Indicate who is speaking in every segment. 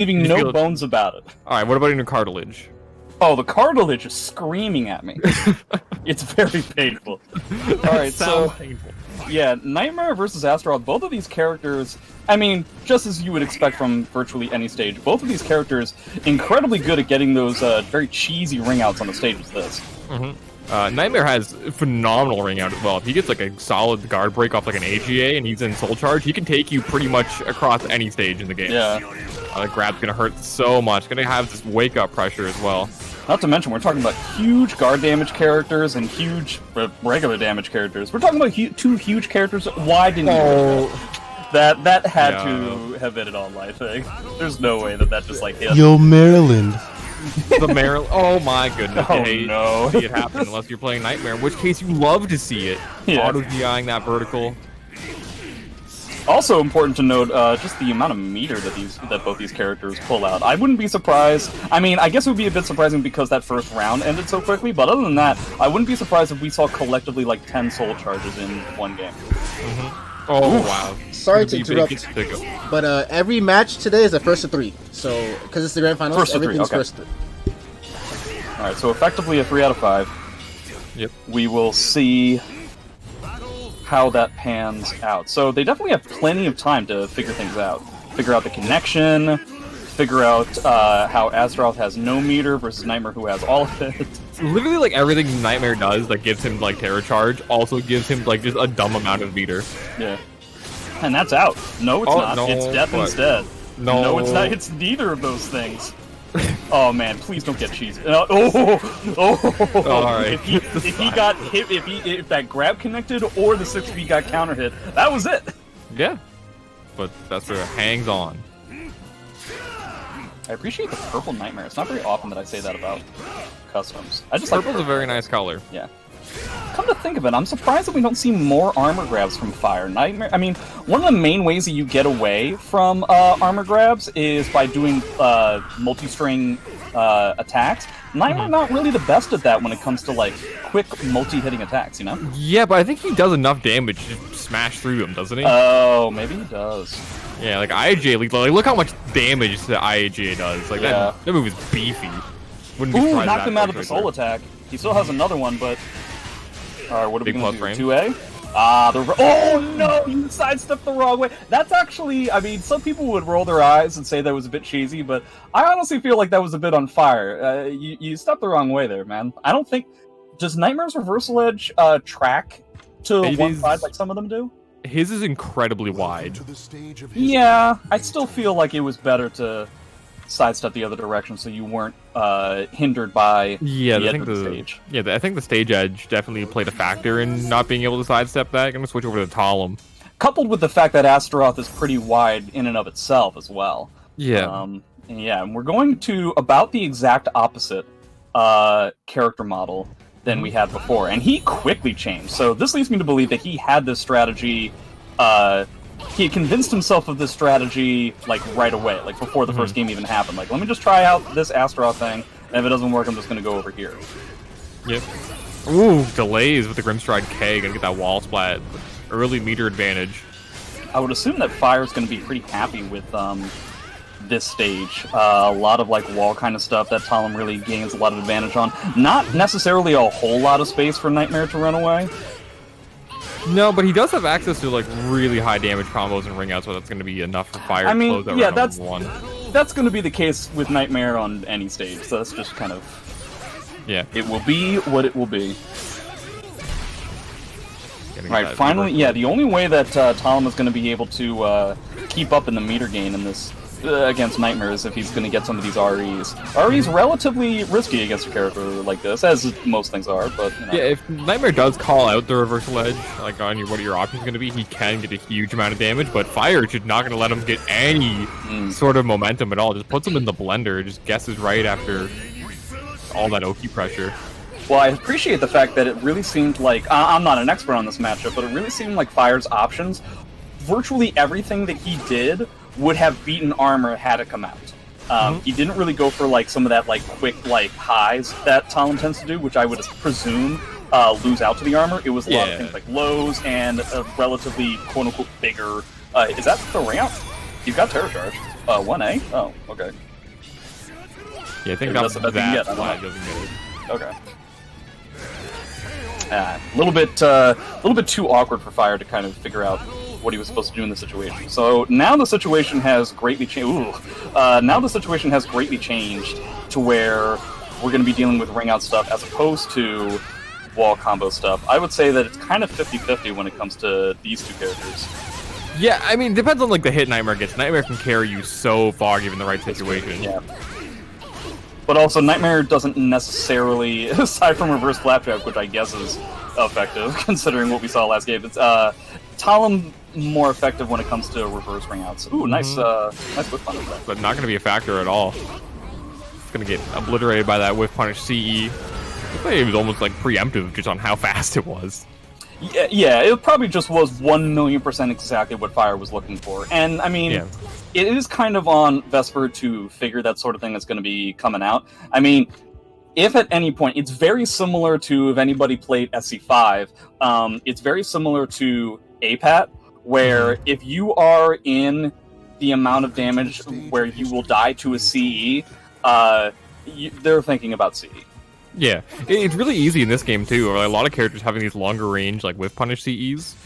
Speaker 1: leaving no bones about it.
Speaker 2: Alright, what about in your cartilage?
Speaker 1: Oh, the cartilage is screaming at me. It's very painful. Alright, so...
Speaker 2: painful.
Speaker 1: Yeah, Nightmare versus Astaroth, both of these characters, I mean, just as you would expect from virtually any stage, both of these characters incredibly good at getting those very cheesy ring outs on the stage as this.
Speaker 2: Nightmare has phenomenal ring out as well. If he gets like a solid guard break off like an AGA and he's in Soul Charge, he can take you pretty much across any stage in the game.
Speaker 1: Yeah.
Speaker 2: The grab's gonna hurt so much. Gonna have this wake up pressure as well.
Speaker 1: Not to mention, we're talking about huge guard damage characters and huge regular damage characters. We're talking about two huge characters. Why didn't you? That had to have been it all, I think. There's no way that just like hit.
Speaker 3: Yo, Maryland.
Speaker 2: The Maryland. Oh my goodness.
Speaker 1: Oh no.
Speaker 2: See it happen unless you're playing Nightmare, in which case you love to see it.
Speaker 1: Yeah.
Speaker 2: Auto-GIing that vertical.
Speaker 1: Also important to note, just the amount of meter that both these characters pull out. I wouldn't be surprised. I mean, I guess it would be a bit surprising because that first round ended so quickly, but other than that, I wouldn't be surprised if we saw collectively like 10 soul charges in one game.
Speaker 2: Oh, wow.
Speaker 4: Sorry to interrupt, but every match today is a first to 3. So, because it's the grand finals,
Speaker 1: First to 3,
Speaker 4: everything's
Speaker 1: okay.
Speaker 4: first to 3.
Speaker 1: Alright, so effectively a 3 out of 5.
Speaker 2: Yep.
Speaker 1: We will see how that pans out. So they definitely have plenty of time to figure things out. Figure out the connection, figure out how Astaroth has no meter versus Nightmare who has all of it.
Speaker 2: Literally, like, everything Nightmare does that gives him, like, Terror Charge also gives him, like, just a dumb amount of meter.
Speaker 1: Yeah. And that's out. No, it's not.
Speaker 2: No,
Speaker 1: it's death instead.
Speaker 2: No,
Speaker 1: it's not. It's neither of those things. Oh man, please don't get cheesy. Alright. If he got hit, if that grab connected or the 6B got counter hit, that was it.
Speaker 2: Yeah. But that's where it hangs on.
Speaker 1: I appreciate the purple Nightmare. It's not very often that I say that about customs. I just like
Speaker 2: Purple's a very nice color.
Speaker 1: Yeah. Come to think of it, I'm surprised that we don't see more armor grabs from Fyre. Nightmare. I mean, one of the main ways that you get away from armor grabs is by doing multi-string attacks. Nightmare not really the best at that when it comes to like quick multi-hitting attacks, you know?
Speaker 2: Yeah, but I think he does enough damage to smash through them, doesn't he?
Speaker 1: Oh, maybe he does.
Speaker 2: Yeah, like IAJ, like look how much damage the IAJ does. Like that move is beefy. Wouldn't be surprised
Speaker 1: knocked him out of the soul attack. He still has another one, but. Alright, what are we gonna do? 2A? Oh no! You sidestepped the wrong way! That's actually, I mean, some people would roll their eyes and say that was a bit cheesy, but I honestly feel like that was a bit on fire. You stepped the wrong way there, man. I don't think... Does Nightmare's Reversal Edge track to one side like some of them do?
Speaker 2: His is incredibly wide.
Speaker 1: Yeah, I still feel like it was better to sidestep the other direction so you weren't hindered by the edge of the stage.
Speaker 2: Yeah, I think the stage edge definitely played a factor in not being able to sidestep that. I'm going to switch over to Talim.
Speaker 1: Coupled with the fact that Astaroth is pretty wide in and of itself as well.
Speaker 2: Yeah.
Speaker 1: Yeah, and we're going to about the exact opposite character model than we had before. And he quickly changed. So this leads me to believe that he had this strategy... he had convinced himself of this strategy, like, right away, like, before the first game even happened. Like, let me just try out this Astaroth thing, and if it doesn't work, I'm just gonna go over here.
Speaker 2: Yep. Ooh, delays with the Grimstride K, gonna get that wall splat. Early meter advantage.
Speaker 1: I would assume that Fyre's gonna be pretty happy with, this stage. A lot of, like, wall kind of stuff that Talim really gains a lot of advantage on. Not necessarily a whole lot of space for Nightmare to run away.
Speaker 2: No, but he does have access to like really high damage combos and ring outs, so that's going to be enough for Fyre to close that round
Speaker 1: that's
Speaker 2: one.
Speaker 1: That's going to be the case with Nightmare on any stage. So that's just kind of it will be what it will be. Right, finally, the only way that Talim is going to be able to keep up in the meter gain in this against Nightmare is if he's going to get some of these REs. RE's relatively risky against a character like this, as most things are, but, you know.
Speaker 2: Yeah, if Nightmare does call out the Reversal Edge, like on what your option's going to be, he can get a huge amount of damage, but Fyre is not going to let him get any sort of momentum at all. Just puts him in the blender, just guesses right after all that Oki pressure.
Speaker 1: Well, I appreciate the fact that it really seemed like, I'm not an expert on this matchup, but it really seemed like Fyre's options, virtually everything that he did would have beaten armor had it come out. He didn't really go for like some of that like quick like highs that Talim tends to do, which I would presume lose out to the armor. It was a lot of things like lows and a relatively quote unquote bigger. Is that the ring out? You've got Terror Charge. 1A? Oh, okay.
Speaker 2: Yeah, I think
Speaker 1: that's
Speaker 2: that
Speaker 1: the best
Speaker 2: flag doesn't get it.
Speaker 1: Okay. A little bit too awkward for Fyre to kind of figure out what he was supposed to do in the situation. So now the situation has greatly changed. Now the situation has greatly changed to where we're going to be dealing with ring out stuff as opposed to wall combo stuff. I would say that it's kind of 50-50 when it comes to these two characters.
Speaker 2: Yeah, I mean, depends on like the hit Nightmare gets. Nightmare can carry you so far given the right situation.
Speaker 1: Yeah. But also, Nightmare doesn't necessarily, aside from reverse flapjack, which I guess is effective considering what we saw last game. It's Talim more effective when it comes to reverse ring outs. Ooh, nice whiff punish there.
Speaker 2: But not going to be a factor at all. It's going to get obliterated by that whiff punish CE. I think it was almost like preemptive just on how fast it was.
Speaker 1: Yeah, it probably just was 1,000,000% exactly what Fyre was looking for. And, I mean, it is kind of on Vesper to figure that sort of thing that's going to be coming out. I mean, if at any point, it's very similar to, if anybody played SC5, it's very similar to APAT, where if you are in the amount of damage where you will die to a CE, they're thinking about CE.
Speaker 2: Yeah, it's really easy in this game too. A lot of characters having these longer range, like whiff punish CEs.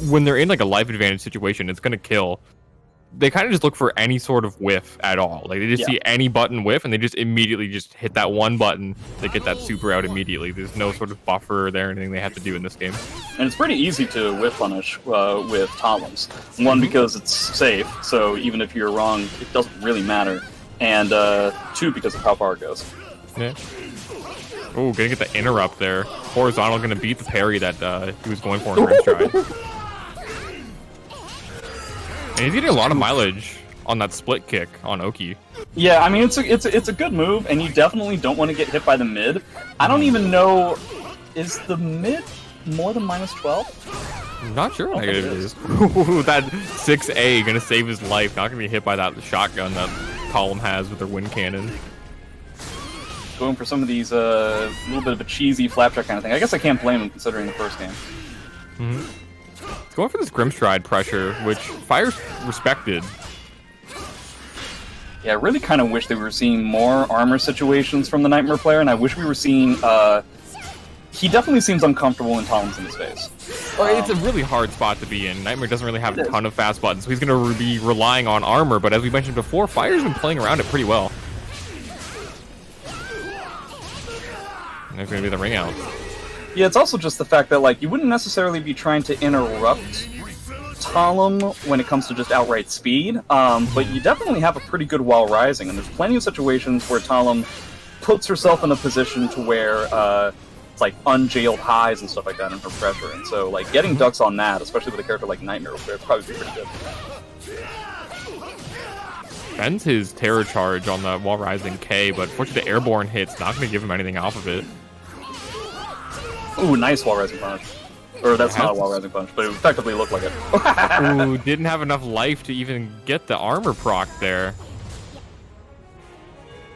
Speaker 2: When they're in like a life advantage situation, it's gonna kill. They kind of just look for any sort of whiff at all. Like they just see any button whiff, and they just immediately just hit that one button. They get that super out immediately. There's no sort of buffer there, anything they have to do in this game.
Speaker 1: And it's pretty easy to whiff punish with Talims. One, because it's safe, so even if you're wrong, it doesn't really matter. And two, because of how far it goes.
Speaker 2: Yeah. Oh, gonna get the interrupt there. Horizontal gonna beat the parry that he was going for in Grim Stride. And he's getting a lot of mileage on that split kick on Oki.
Speaker 1: Yeah, I mean it's a good move, and you definitely don't want to get hit by the mid. I don't even know, is the mid more than -12?
Speaker 2: I'm not sure how negative it is. That 6A gonna save his life. Not gonna be hit by that shotgun that Talim has with their wind cannon.
Speaker 1: Going for some of these, little bit of a cheesy flapjack kind of thing. I guess I can't blame him considering the first game.
Speaker 2: It's going for this Grim Stride pressure, which Fyre's respected.
Speaker 1: Yeah, I really kind of wish that we were seeing more armor situations from the Nightmare player, and I wish we were seeing, he definitely seems uncomfortable in Talim's in his face.
Speaker 2: Well, it's a really hard spot to be in. Nightmare doesn't really have a ton of fast buttons, so he's going to be relying on armor, but as we mentioned before, Fyre's been playing around it pretty well. There's going to be the ring out.
Speaker 1: Yeah, it's also just the fact that, like, you wouldn't necessarily be trying to interrupt Talim when it comes to just outright speed, but you definitely have a pretty good while rising, and there's plenty of situations where Talim puts herself in a position to where it's like unjailed highs and stuff like that in her pressure, and so, like, getting ducks on that, especially with a character like Nightmare, would probably be pretty good.
Speaker 2: Spends his terror charge on the while rising K, but fortunately the airborne hit's not going to give him anything off of it.
Speaker 1: Ooh, nice wall rising punch. Or that's not a wall rising punch, but it effectively looked like it.
Speaker 2: Ooh, didn't have enough life to even get the armor proc there.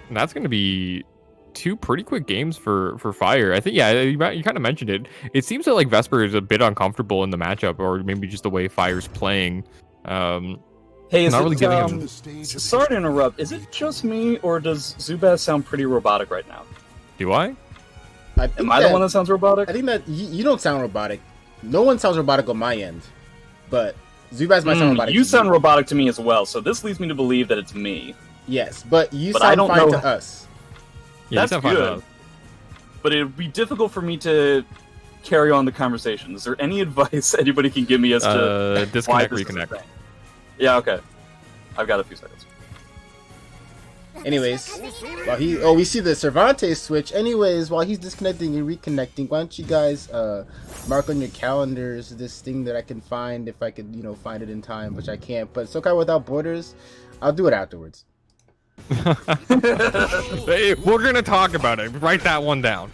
Speaker 2: And that's going to be two pretty quick games for Fyre. I think, yeah, you kind of mentioned it. It seems that like Vesper is a bit uncomfortable in the matchup, or maybe just the way Fyre's playing.
Speaker 1: Hey, is
Speaker 2: not
Speaker 1: it,
Speaker 2: really giving him...
Speaker 1: sorry to interrupt, is it just me, or does Zubaz sound pretty robotic right now?
Speaker 2: Do I?
Speaker 1: Am I the one that sounds robotic?
Speaker 4: I think that you don't sound robotic. No one sounds robotic on my end, but Zubaz might sound robotic.
Speaker 1: You sound robotic to me as well, so this leads me to believe that it's me.
Speaker 4: Yes, but you sound fine to us.
Speaker 2: Yeah,
Speaker 1: that's good. But it would be difficult for me to carry on the conversation. Is there any advice anybody can give me as to
Speaker 2: disconnect,
Speaker 1: why this
Speaker 2: reconnect?
Speaker 1: Is a thing? Yeah, okay. I've got a few seconds.
Speaker 4: Anyways, while we see the Cervantes switch. Anyways, while he's disconnecting and reconnecting, why don't you guys mark on your calendars this thing that I can find, if I could, find it in time, which I can't. But Sokai Without Borders, I'll do it afterwards.
Speaker 2: Hey, we're gonna talk about it. Write that one down.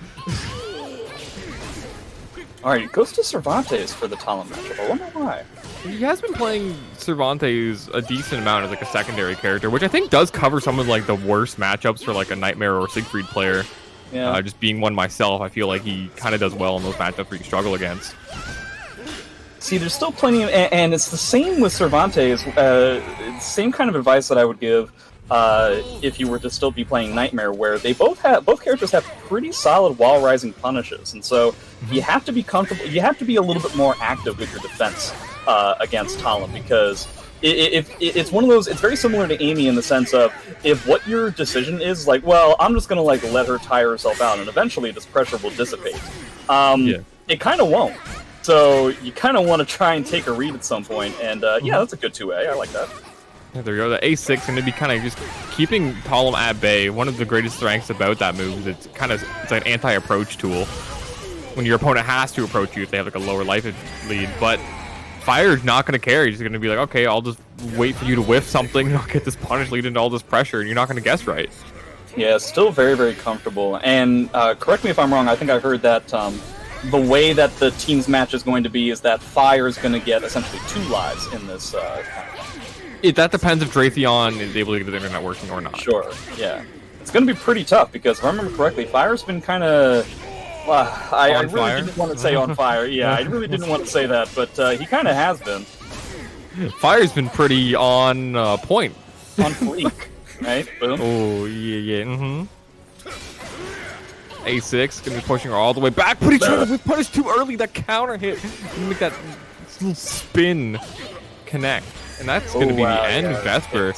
Speaker 1: Alright, it goes to Cervantes for the Talim matchup. I wonder why.
Speaker 2: He has been playing Cervantes a decent amount as like a secondary character, which I think does cover some of like the worst matchups for like a Nightmare or Siegfried player.
Speaker 1: Yeah.
Speaker 2: Just being one myself, I feel like he kind of does well in those matchups where you struggle against.
Speaker 1: See, there's still plenty of, and it's the same with Cervantes. same kind of advice that I would give if you were to still be playing Nightmare, where they both characters have pretty solid wall rising punishes, and so you have to be comfortable. You have to be a little bit more active with your defense against Talim, because it's one of those. It's very similar to Amy in the sense of, if what your decision is like, well, I'm just gonna like let her tire herself out, and eventually this pressure will dissipate. It kind of won't. So you kind of want to try and take a read at some point, and yeah, that's a good 2A. I like that.
Speaker 2: Yeah, there we go. The A6 going to be kind of just keeping Talim at bay. One of the greatest strengths about that move is it's an anti-approach tool. When your opponent has to approach you if they have like a lower life lead, but Fyre's not going to care. He's going to be like, okay, I'll just wait for you to whiff something, and I'll get this punish lead into all this pressure, and you're not going to guess right.
Speaker 1: Yeah, still very, very comfortable. And correct me if I'm wrong, I think I heard that the way that the team's match is going to be is that Fyre is going to get essentially 2 lives in this
Speaker 2: That depends if Dratheon is able to get the internet working or not.
Speaker 1: Sure, yeah. It's going to be pretty tough, because if I remember correctly, Fyre's been kind of... Well, I really didn't want to say on fire. Yeah, I really didn't want to say that, but he kind of has been.
Speaker 2: Fyre's been pretty on point.
Speaker 1: On fleek, right? Boom.
Speaker 2: Oh, yeah. A6 gonna be pushing her all the way back, but we punished too early. That counter hit, make that little spin connect, and that's gonna be the end of Vesper.